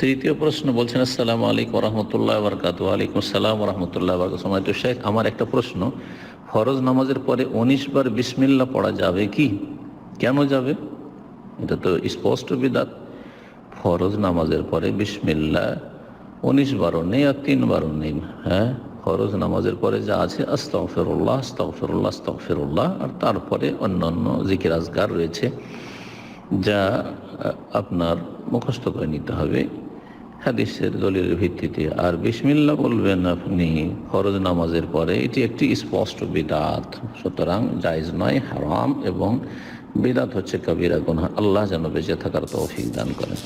তৃতীয় প্রশ্ন বলছেন, আসসালামু আলাইকুম রহমতুল্লাহ বারকাতুহু। ওয়ালাইকুম আসসালাম রহমতুল্লাহ বারকাতুহু। সম্মানিত শেখ, আমার একটা প্রশ্ন, ফরজ নামাজের পরে 19 বার বিসমিল্লাহ পড়া যাবে কি? কেন যাবে? এটা তো স্পষ্ট বিদআত। ফরজ নামাজের পরে বিসমিল্লাহ 19 বারও নেই আর 3 বারও নেই। হ্যাঁ, ফরজ নামাজের পরে যা আছে আস্তাগফিরুল্লাহ আস্তাগফিরুল্লাহ আস্তাগফিরুল্লাহ, আর তারপরে অন্যান্য জিকির আজকার রয়েছে যা আপনার মুখস্থ করে নিতে হবে হাদিসের দলিলের ভিত্তিতে। আর বিসমিল্লাহ বলবেন আপনি ফরজ নামাজের পরে, এটি একটি স্পষ্ট বিদআত। সুতরাং জায়েজ নয়, হারাম, এবং বিদআত হচ্ছে কবিরা গুনাহ। আল্লাহ যেন বেঁচে থাকার তৌফিক দান করেন।